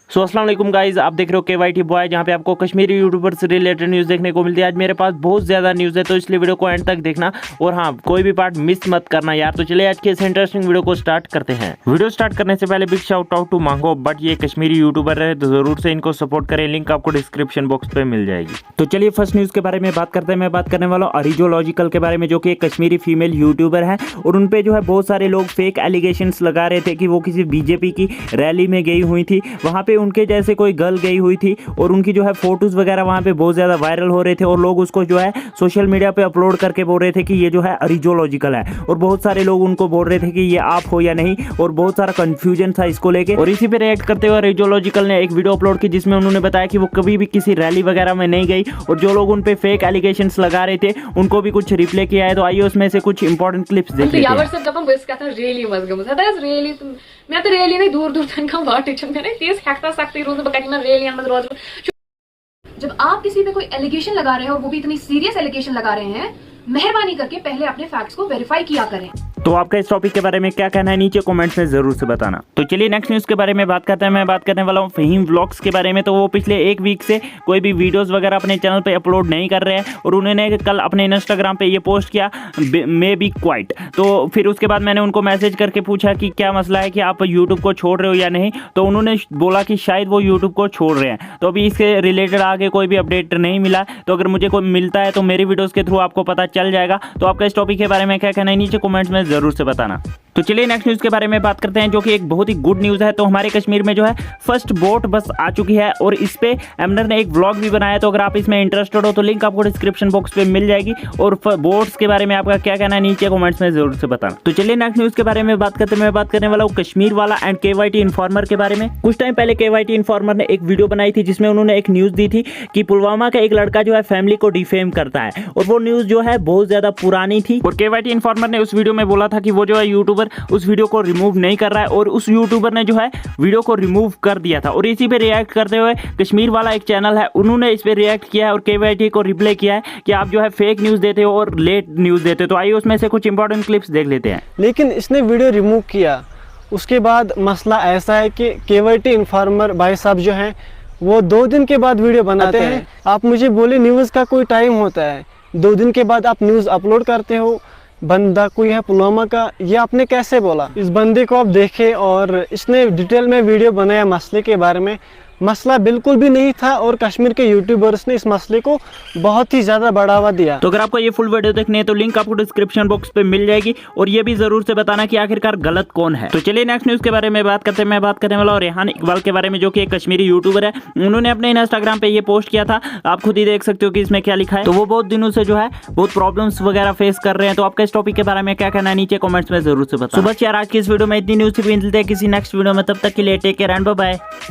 सो अस्सलाम वालेकुम गाइस, आप देख रहे हो KYT बॉय, जहां पे आपको कश्मीरी यूट्यूबर से रिलेटेड न्यूज़ देखने को मिलती है। आज मेरे पास बहुत ज़्यादा न्यूज़ है, तो इसलिए वीडियो को एंड तक देखना और हाँ, कोई भी पार्ट मिस मत करना यार। तो चलिए आज के इस इंटरेस्टिंग वीडियो को स्टार्ट करते हैं। वीडियो स्टार्ट करने से पहले बिग शाउट आउट टू मांगो बट, ये कश्मीरी यूट्यूबर है तो जरूर से इनको सपोर्ट करें, लिंक आपको डिस्क्रिप्शन बॉक्स पे मिल जाएगी। तो चलिए फर्स्ट न्यूज़ के बारे में बात करते हैं। मैं बात करने वाला हूँ अरिजोलॉजिकल के बारे में, जो कि एक कश्मीरी फीमेल यूट्यूबर है और उन पे जो है बहुत सारे लोग फेक एलिगेशंस लगा रहे थे कि वो किसी बीजेपी की रैली में गई हुई थी, वहाँ पे उनके जैसे कोई गर्ल गई हुई थी और उनकी जो है फोटोज वगैरह वहाँ पे बहुत ज़्यादा वायरल हो रहे थे और लोग उसको जो है सोशल मीडिया पे अपलोड करके बोल रहे थे कि ये जो है अरिजोलॉजिकल है, और बहुत सारे लोग उनको बोल रहे थे कि ये आप हो या नहीं, और बहुत सारा कंफ्यूजन था इसको लेके। और इसी पे रिएक्ट करते हुए अरिजोलॉजिकल ने एक वीडियो अपलोड की जिसमें उन्होंने बताया कि वो कभी भी किसी रैली वगैरह में नहीं गई और जो लोग उन पे फेक एलिगेशंस लगा रहे थे उनको भी कुछ रिप्लाई किया है। तो आइए उसमें से कुछ इंपॉर्टेंट क्लिप्स देख लेते हैं। मैं तो रेली नहीं दूर दूर तक वाट मैंने तेज हैकता सकती रोज बकटी में रेली अंदर रोज। जब आप किसी पे कोई एलिगेशन लगा रहे हो और वो भी इतनी सीरियस एलिगेशन लगा रहे हैं, मेहरबानी करके पहले अपने फैक्ट्स को वेरीफाई किया करें। तो आपका इस टॉपिक के बारे में क्या कहना है नीचे कमेंट्स में जरूर से बताना। तो चलिए नेक्स्ट न्यूज़ के बारे में बात करते हैं। मैं बात करने वाला हूँ फहीम व्लॉग्स के बारे में। तो वो पिछले एक वीक से कोई भी वीडियोस वगैरह अपने चैनल पे अपलोड नहीं कर रहे हैं और उन्होंने कल अपने इंस्टाग्राम पे ये पोस्ट किया, मे बी क्वाइट। तो फिर उसके बाद मैंने उनको मैसेज करके पूछा कि क्या मसला है, कि आप यूट्यूब को छोड़ रहे हो या नहीं। तो उन्होंने बोला कि शायद वो यूट्यूब को छोड़ रहे हैं। तो अभी इसके रिलेटेड आगे कोई भी अपडेट नहीं मिला, तो अगर मुझे कोई मिलता है तो मेरी वीडियोज़ के थ्रू आपको पता चल जाएगा। तो आपका इस टॉपिक के बारे में क्या कहना है नीचे कमेंट्स में जरूर से बताना। तो चलिए नेक्स्ट न्यूज़ के बारे में बात करते हैं, जो कि एक बहुत ही गुड न्यूज़ है। तो हमारे कश्मीर में जो है फर्स्ट बोट बस आ चुकी है और इस पे एमनर ने एक व्लॉग भी बनाया। तो अगर आप इसमें इंटरेस्टेड हो तो लिंक आपको डिस्क्रिप्शन बॉक्स पे मिल जाएगी। और बोट्स के बारे में आपका क्या कहना है नीचे कमेंट्स में जरूर से बताना। तो चलिए नेक्स्ट न्यूज़ के बारे में बात करते हैं। मैं बात करने वाला हूँ कश्मीर वाला एंड KYT इन्फॉर्मर के बारे में। कुछ टाइम पहले KYT इन्फॉर्मर ने एक वीडियो बनाई थी जिसमें उन्होंने एक न्यूज़ दी थी कि पुलवामा का एक लड़का जो है फैमिली को डिफेम करता है, और वो न्यूज़ जो है बहुत ज़्यादा पुरानी थी। और KYT इन्फॉर्मर ने उस वीडियो में बोला था कि वो जो है यूट्यूबर उस वीडियो को रिमूव नहीं कर रहा है, और उस यूट्यूबर ने जो है वीडियो को रिमूव कर दिया था। और इसी पे रिएक्ट करते हुए कश्मीर वाला एक चैनल है, उन्होंने इस पे रिएक्ट किया है और KYT को रिप्लाई किया है कि आप जो है फेक न्यूज़ देते हो और लेट न्यूज़ देते हो। तो आइए उसमें से कुछ इंपॉर्टेंट क्लिप्स देख लेते हैं। लेकिन इसने वीडियो रिमूव किया, उसके बाद मसला ऐसा है कि KYT इन्फॉर्मर भाई साहब जो हैं वो 2 दिन के बाद वीडियो बनाते हैं। आप मुझे बोले न्यूज़ का कोई टाइम होता है, 2 दिन के बाद आप न्यूज़ अपलोड करते हो। बंदा कोई है पुलवामा का, ये आपने कैसे बोला? इस बंदे को आप देखें और इसने डिटेल में वीडियो बनाया मसले के बारे में। मसला बिल्कुल भी नहीं था और कश्मीर के यूट्यूबर्स ने इस मसले को बहुत ही ज़्यादा बढ़ावा दिया। तो अगर आपको ये फुल वीडियो देखनी है तो लिंक आपको डिस्क्रिप्शन बॉक्स पे मिल जाएगी, और ये भी जरूर से बताना कि आखिरकार गलत कौन है। तो चलिए नेक्स्ट न्यूज़ के बारे में बात करते हैं। मैं बात करने वाला हूँ रेहान इकबाल के बारे में, जो कि एक कश्मीरी यूट्यूबर है। उन्होंने अपने इंस्टाग्राम पे ये पोस्ट किया था, आप खुद ही देख सकते हो कि इसमें क्या लिखा है। तो वो बहुत दिनों से जो है बहुत प्रॉब्लम्स वगैरह फेस कर रहे हैं। तो आपका इस टॉपिक के बारे में क्या कहना है नीचे कमेंट्स में जरूर से बताना। तो बस यार आज की इस वीडियो में इतनी न्यूज़ मिलते हैं किसी नेक्स्ट वीडियो में, तब तक के लिए take care and bye bye.